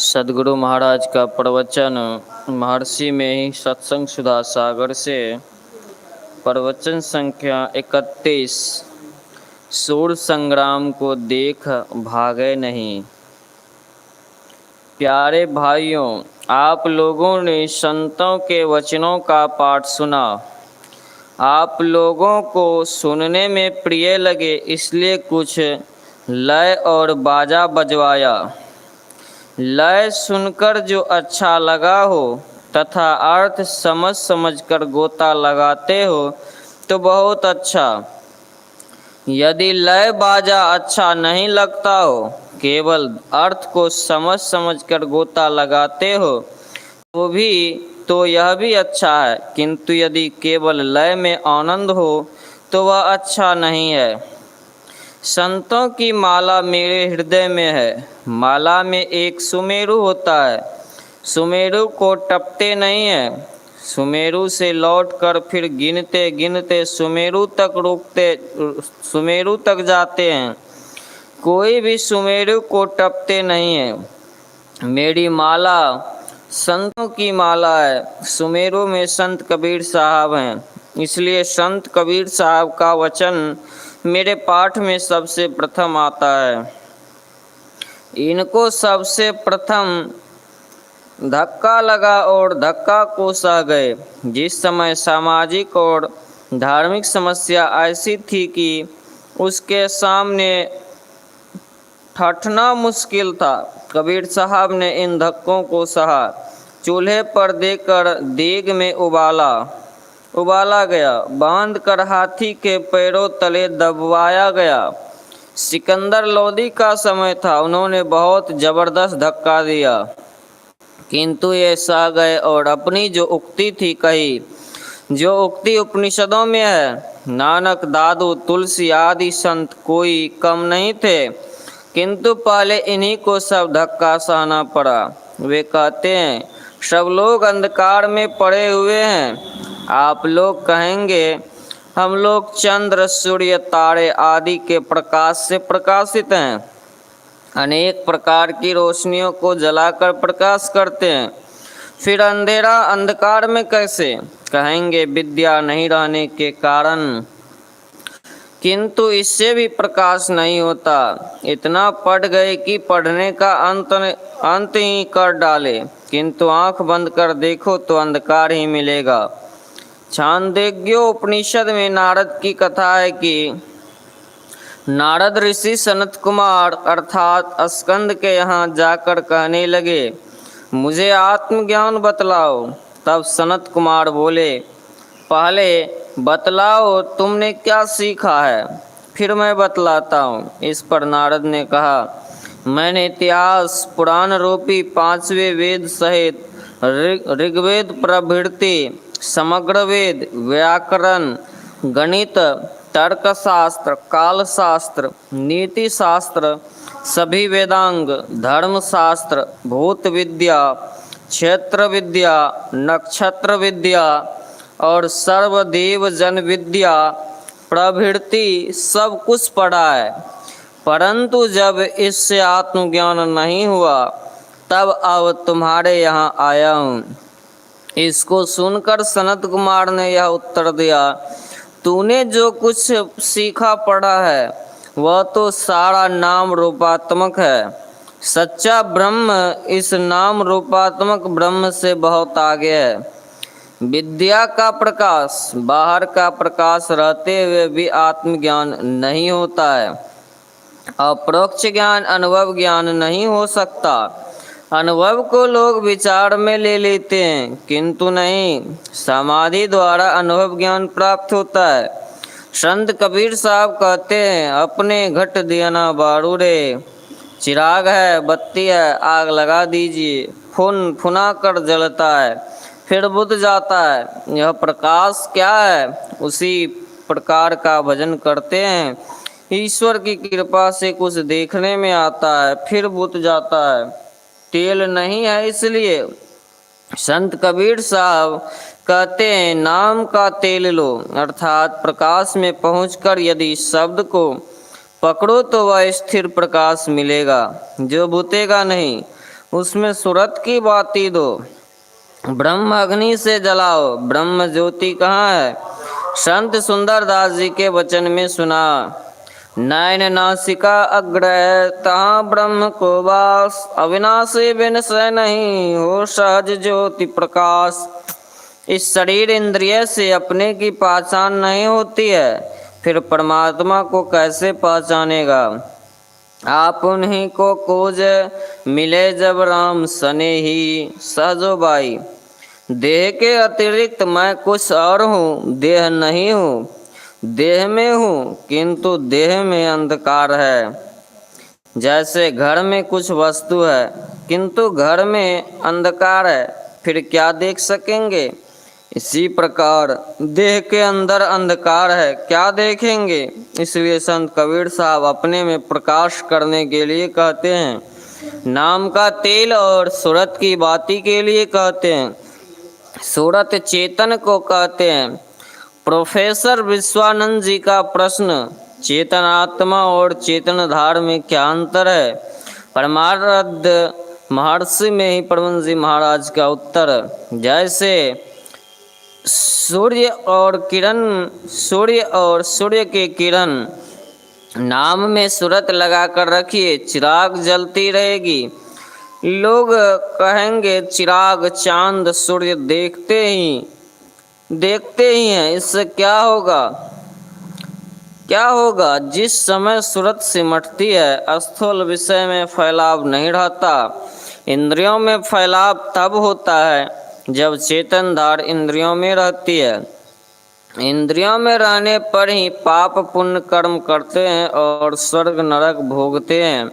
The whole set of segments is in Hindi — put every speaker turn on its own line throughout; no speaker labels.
सदगुरु महाराज का प्रवचन महर्षि में ही सत्संग सुधा सागर से प्रवचन संख्या 31। सूर संग्राम को देख भागे नहीं। प्यारे भाइयों, आप लोगों ने संतों के वचनों का पाठ सुना। आप लोगों को सुनने में प्रिय लगे, इसलिए कुछ लय और बाजा बजवाया। लय सुनकर जो अच्छा लगा हो तथा अर्थ समझ कर गोता लगाते हो तो बहुत अच्छा। यदि लय बाजा अच्छा नहीं लगता हो, केवल अर्थ को समझ कर गोता लगाते हो तो यह भी अच्छा है, किंतु यदि केवल लय में आनंद हो तो वह अच्छा नहीं है। संतों की माला मेरे हृदय में है। माला में एक सुमेरु होता है। सुमेरु को टपते नहीं है। सुमेरु से लौटकर फिर गिनते गिनते सुमेरु तक जाते हैं। कोई भी सुमेरु को टपते नहीं है। मेरी माला संतों की माला है। सुमेरु में संत कबीर साहब हैं, इसलिए संत कबीर साहब का वचन मेरे पाठ में सबसे प्रथम आता है। इनको सबसे प्रथम धक्का लगा और धक्का को सह गए। जिस समय सामाजिक और धार्मिक समस्या ऐसी थी कि उसके सामने ठठना मुश्किल था, कबीर साहब ने इन धक्कों को सहा। चूल्हे पर देकर देग में उबाला गया, बांध कर हाथी के पैरों तले दबवाया गया। सिकंदर लोदी का समय था, उन्होंने बहुत जबरदस्त धक्का दिया, किंतु ये सह गए और अपनी जो उक्ति थी कही, जो उक्ति उपनिषदों में है। नानक, दादू, तुलसी आदि संत कोई कम नहीं थे, किंतु पहले इन्हीं को सब धक्का सहना पड़ा। वे कहते हैं, सब लोग अंधकार में पड़े हुए हैं। आप लोग कहेंगे, हम लोग चंद्र, सूर्य, तारे आदि के प्रकाश से प्रकाशित हैं, अनेक प्रकार की रोशनियों को जलाकर प्रकाश करते हैं, फिर अंधेरा अंधकार में कैसे? कहेंगे, विद्या नहीं रहने के कारण, किंतु इससे भी प्रकाश नहीं होता। इतना पढ़ गए कि पढ़ने का अंत ही कर डाले, किंतु आंख बंद कर देखो तो अंधकार ही मिलेगा। छांदोग्योपनिषद में नारद की कथा है कि नारद ऋषि सनत कुमार अर्थात स्कंद के यहाँ जाकर कहने लगे, मुझे आत्मज्ञान बतलाओ। तब सनत कुमार बोले, पहले बतलाओ तुमने क्या सीखा है, फिर मैं बतलाता हूँ। इस पर नारद ने कहा, मैंने इतिहास, पुराण रूपी 5वें वेद सहित ऋग्वेद प्रभृति समग्र वेद, व्याकरण, गणित, तर्कशास्त्र, कालशास्त्र, नीति शास्त्र, सभी वेदांग, धर्मशास्त्र, भूत विद्या, क्षेत्र विद्या, नक्षत्र विद्या और सर्वदेव जन विद्या प्रभृति सब कुछ पढ़ा है, परंतु जब इससे आत्मज्ञान नहीं हुआ तब अब तुम्हारे यहाँ आया हूँ। इसको सुनकर सनत कुमार ने यह उत्तर दिया, तूने जो कुछ सीखा पढ़ा है वह तो सारा नाम रूपात्मक है। सच्चा ब्रह्म इस नाम रूपात्मक ब्रह्म से बहुत आगे है। विद्या का प्रकाश, बाहर का प्रकाश रहते हुए भी आत्मज्ञान नहीं होता है। अपरोक्ष ज्ञान अनुभव ज्ञान नहीं हो सकता। अनुभव को लोग विचार में ले लेते हैं, किंतु नहीं, समाधि द्वारा अनुभव ज्ञान प्राप्त होता है। संत कबीर साहब कहते हैं, अपने घट दिया ना बारू रे, चिराग है, बत्ती है, आग लगा दीजिए, फुना कर जलता है, फिर बुझ जाता है। यह प्रकाश क्या है? उसी प्रकार का भजन करते हैं, ईश्वर की कृपा से कुछ देखने में आता है, फिर बुझ जाता है, तेल नहीं है। इसलिए संत कबीर साहब कहते हैं, नाम का तेल लो, अर्थात प्रकाश में पहुंचकर यदि शब्द को पकड़ो तो वह स्थिर प्रकाश मिलेगा जो बुतेगा नहीं। उसमें सूरत की बाती दो, ब्रह्म अग्नि से जलाओ, ब्रह्म ज्योति कहाँ है? संत सुंदर दास जी के वचन में सुना। नयन नासिका अग्रह तहाँ ब्रह्म को वास, अविनाशी बिन से नहीं हो सहज ज्योति प्रकाश। इस शरीर इंद्रिय से अपने की पहचान नहीं होती है, फिर परमात्मा को कैसे पहचानेगा? आप उन्हीं को खोज मिले जब राम सने ही सहजो बाई। देह के अतिरिक्त मैं कुछ और हूँ, देह नहीं हूँ। देह में हूँ किंतु देह में अंधकार है। जैसे घर में कुछ वस्तु है किंतु घर में अंधकार है, फिर क्या देख सकेंगे? इसी प्रकार देह के अंदर अंधकार है, क्या देखेंगे? इसलिए संत कबीर साहब अपने में प्रकाश करने के लिए कहते हैं, नाम का तेल और सूरत की बाती के लिए कहते हैं। सूरत चेतन को कहते हैं। प्रोफेसर विश्वानंद जी का प्रश्न, चेतन आत्मा और चेतन धार में क्या अंतर है? परमार्थ महर्षि में ही परमहंस जी महाराज का उत्तर, जैसे सूर्य और सूर्य के किरण, नाम में सूरत लगा कर रखिए, चिराग जलती रहेगी। लोग कहेंगे चिराग चांद सूर्य देखते ही हैं, इससे क्या होगा? क्या होगा? जिस समय सूरत सिमटती है, स्थूल विषय में फैलाव नहीं रहता। इंद्रियों में फैलाव तब होता है जब चेतन धार इंद्रियों में रहती है। इंद्रियों में रहने पर ही पाप पुण्य कर्म करते हैं और स्वर्ग नरक भोगते हैं।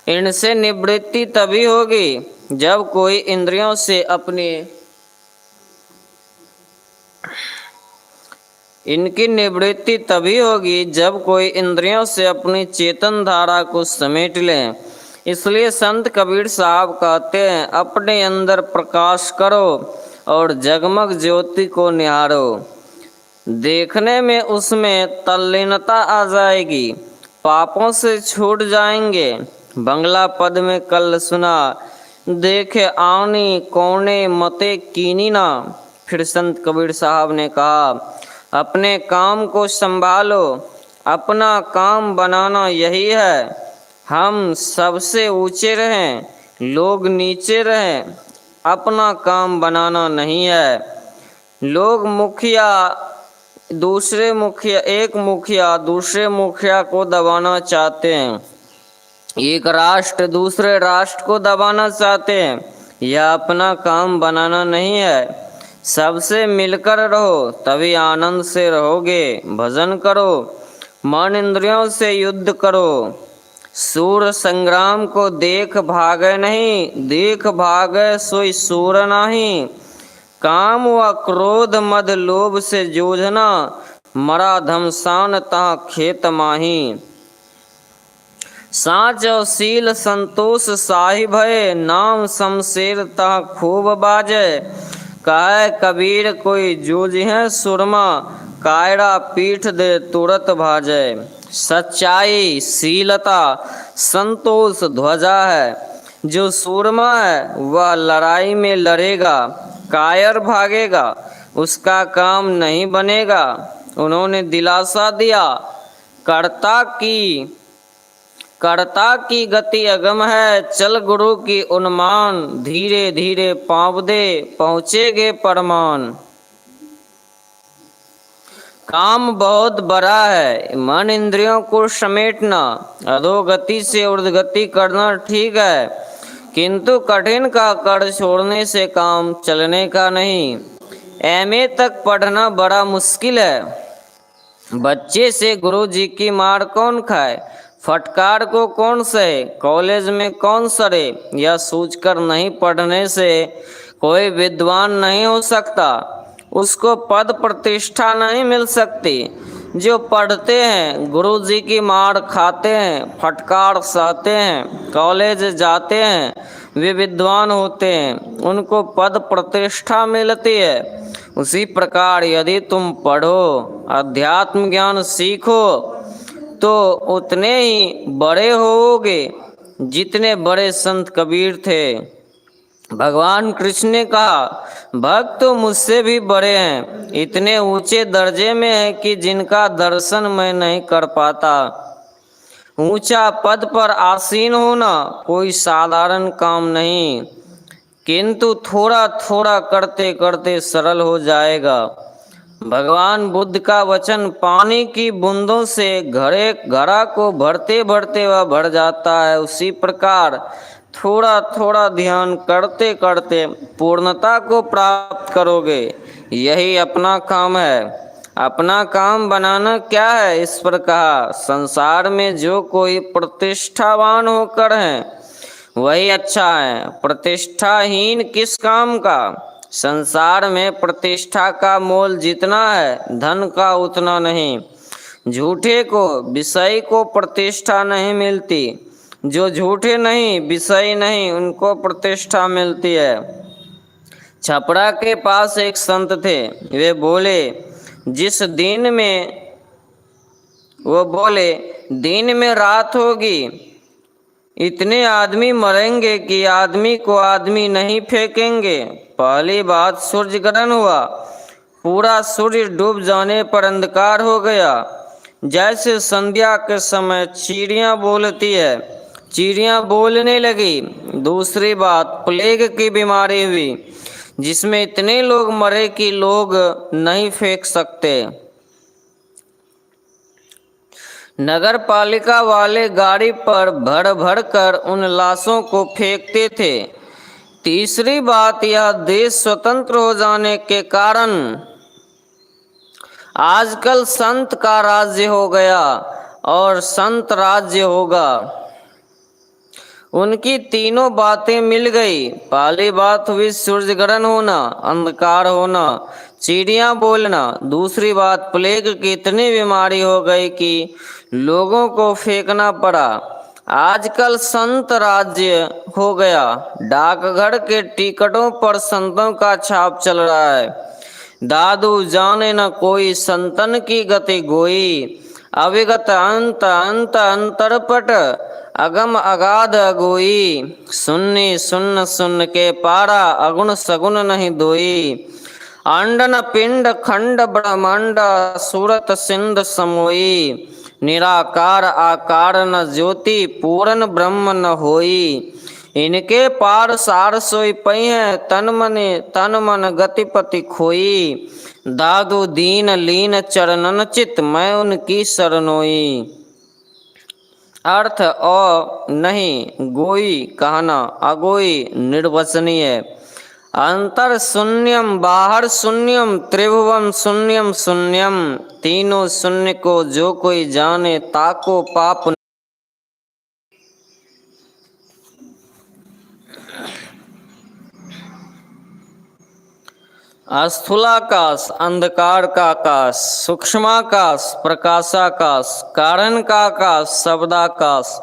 इनसे निवृत्ति तभी होगी जब कोई इंद्रियों से इनकी निवृत्ति तभी होगी जब कोई इंद्रियों से अपनी चेतन धारा को समेट लें। इसलिए संत कबीर साहब कहते हैं, अपने अंदर प्रकाश करो और जगमग ज्योति को निहारो। देखने में उसमें तल्लीनता आ जाएगी, पापों से छूट जाएंगे। बंगला पद में कल सुना, देखे आनी कोने मते कीनी ना। फिर संत कबीर साहब ने कहा, अपने काम को संभालो, अपना काम बनाना यही है। हम सबसे ऊंचे रहें, लोग नीचे रहें, अपना काम बनाना नहीं है। लोग एक मुखिया दूसरे मुखिया को दबाना चाहते हैं, एक राष्ट्र दूसरे राष्ट्र को दबाना चाहते हैं। यह अपना काम बनाना नहीं है। सबसे मिलकर रहो, तभी आनंद से रहोगे। भजन करो, मन इंद्रियों से युद्ध करो। सूर संग्राम को देख भागे नहीं, देख भागे सोई सूर नहीं। काम व क्रोध मद लोभ से जूझना, मरा धमसान तहाँ खेत माही। साँच और सील संतोष साहि भय, नाम शमशेर तहाँ खूब बाजे। कहे कबीर कोई जूझ है सुरमा, कायरा पीठ दे तुरत भाजे। सच्चाई शीलता संतोष ध्वजा है। जो सूरमा है वह लड़ाई में लड़ेगा, कायर भागेगा, उसका काम नहीं बनेगा। उन्होंने दिलासा दिया, कर्ता की गति अगम है, चल गुरु की उन्मान। धीरे धीरे पाँव दे, पहुँचेगे परमान। काम बहुत बड़ा है, मन इंद्रियों को समेटना, अधोगति से उर्धगति करना ठीक है, किंतु कठिन का कड़ छोड़ने से काम चलने का नहीं। एमए तक पढ़ना बड़ा मुश्किल है। बच्चे से गुरु जी की मार कौन खाए, फटकार को कौन सहे, कॉलेज में कौन सरे। यह सोचकर नहीं पढ़ने से कोई विद्वान नहीं हो सकता, उसको पद प्रतिष्ठा नहीं मिल सकती। जो पढ़ते हैं, गुरु जी की मार खाते हैं, फटकार सहते हैं, कॉलेज जाते हैं, वे विद्वान होते हैं, उनको पद प्रतिष्ठा मिलती है। उसी प्रकार यदि तुम पढ़ो, अध्यात्म ज्ञान सीखो, तो उतने ही बड़े होगे जितने बड़े संत कबीर थे। भगवान कृष्ण ने कहा, भक्त तो मुझसे भी बड़े हैं, इतने ऊंचे दर्जे में है कि जिनका दर्शन मैं नहीं कर पाता। ऊंचा पद पर आसीन होना कोई साधारण काम नहीं, किंतु थोड़ा थोड़ा करते करते सरल हो जाएगा। भगवान बुद्ध का वचन पानी की बूंदों से घड़ा को भरते भरते वह भर जाता है, उसी प्रकार थोड़ा थोड़ा ध्यान करते करते पूर्णता को प्राप्त करोगे। यही अपना काम है। अपना काम बनाना क्या है? इस पर कहा, संसार में जो कोई प्रतिष्ठावान होकर है वही अच्छा है, प्रतिष्ठाहीन किस काम का। संसार में प्रतिष्ठा का मोल जितना है धन का उतना नहीं। झूठे को विषय को प्रतिष्ठा नहीं मिलती, जो झूठे नहीं विषय नहीं उनको प्रतिष्ठा मिलती है। छपरा के पास एक संत थे, वे बोले दिन में रात होगी, इतने आदमी मरेंगे कि आदमी को आदमी नहीं फेंकेंगे। पहली बात सूर्य ग्रहण हुआ, पूरा सूर्य डूब जाने पर अंधकार हो गया, जैसे संध्या के समय चिड़ियाँ बोलती है, चिड़ियाँ बोलने लगी। दूसरी बात प्लेग की बीमारी हुई, जिसमें इतने लोग मरे कि लोग नहीं फेंक सकते। नगर पालिका वाले गाड़ी पर भर भर कर उन लाशों को फेंकते थे। तीसरी बात, यह देश स्वतंत्र हो जाने के कारण आजकल संत का राज्य हो गया और संत राज्य होगा। उनकी तीनों बातें मिल गई। पहली बात हुई सूर्य ग्रहण होना, अंधकार होना, चिड़ियाँ बोलना। दूसरी बात प्लेग की इतनी बीमारी हो गई कि लोगों को फेंकना पड़ा। आजकल संत राज्य हो गया। डाकघर के टिकटों पर संतों का छाप चल रहा है। दादू जाने न कोई संतन की गति गोई, अविगत अंत अंत अंतरपट अगम अगाध अगोई। सुन्नी सुन्न सुन्न के पारा, अगुण सगुण नहीं दोई। अंडन पिंड खंड ब्रह्मांड, सूरत सिंध समोई। निराकार आकार न ज्योति, पूर्ण ब्रह्म न होई। इनके पार सार सोई पई है, तन मन गतिपति खोई। दादू दीन लीन चरणन चित, मैं उनकी शरणोई। अर्थ नहीं गोई कहना, अगोई निर्वचनीय। अंतर शून्यम, बाहर शून्यम, त्रिभुवन शून्यम शून्यम। तीनों शून्य को जो कोई जाने, ताको पाप। स्थूलाकाश, अंधकार का आकाश, सूक्ष्माकाश, प्रकाशाकाश, कारण का आकाश, शब्दाकाश।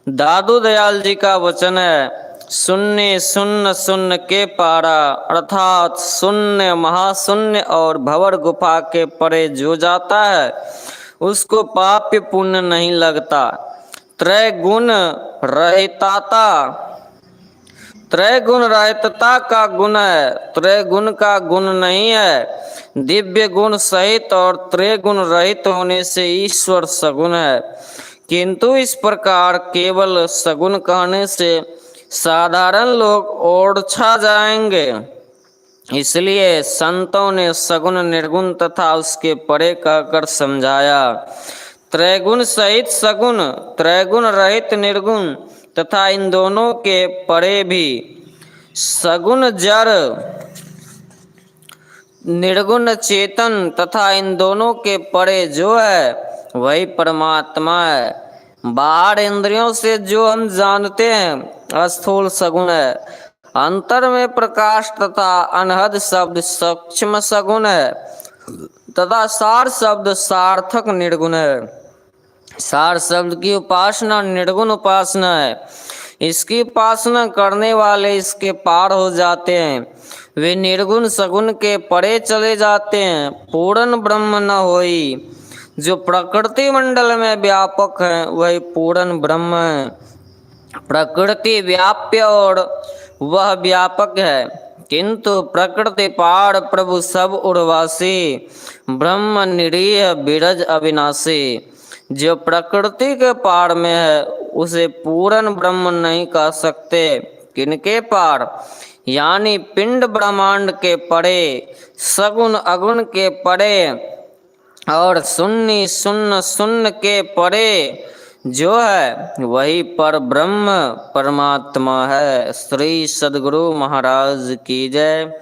दादू दयाल जी का वचन है, शून्य शून्य शून्य के पारा, अर्थात शून्य महाशून्य और भंवर गुफा के परे जो जाता है उसको पाप्य पुण्य नहीं लगता। त्रैगुण रहितता का गुण है, त्रैगुण का गुण नहीं है। दिव्य गुण सहित और त्रैगुण रहित होने से ईश्वर सगुण है, किंतु इस प्रकार केवल सगुण कहने से साधारण लोग ओरछा जाएंगे। इसलिए संतों ने सगुण निर्गुण तथा उसके परे कहकर समझाया। त्रैगुण सहित सगुण, त्रैगुण रहित निर्गुण तथा इन दोनों के परे भी सगुण जड़, निर्गुण चेतन तथा इन दोनों के परे जो है वही परमात्मा है। बाहर इंद्रियों से जो हम जानते हैं स्थूल सगुण है, अंतर में प्रकाश तथा अनहद शब्द सूक्ष्म सगुण है तथा सार शब्द सार्थक निर्गुण है। सार शब्द की उपासना निर्गुण उपासना है। इसकी उपासना करने वाले इसके पार हो जाते हैं, वे निर्गुण सगुण के परे चले जाते हैं। पूर्ण ब्रह्म न होई। जो प्रकृति मंडल में व्यापक है वही पूर्ण ब्रह्म है। प्रकृति व्याप्य और वह व्यापक है, किंतु प्रकृति पार प्रभु सब उर्वासी, ब्रह्म निरीह बिरज अविनाशी। जो प्रकृति के पार में है उसे पूर्ण ब्रह्म नहीं कह सकते। किनके पार? यानी पिंड ब्रह्मांड के परे, सगुण अगुण के परे और शून्य शून्य शून्य के परे जो है वही पर ब्रह्म परमात्मा है। श्री सद्गुरु महाराज की जय।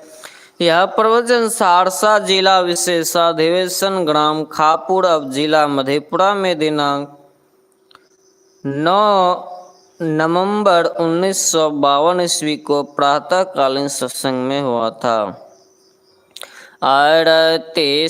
यह प्रवचन सहरसा जिला विशेषाधिवेशन ग्राम खापुर अब जिला मधेपुरा में दिनांक 9 नवंबर 1952 ईस्वी को प्रातःकालीन सत्संग में हुआ था। आरती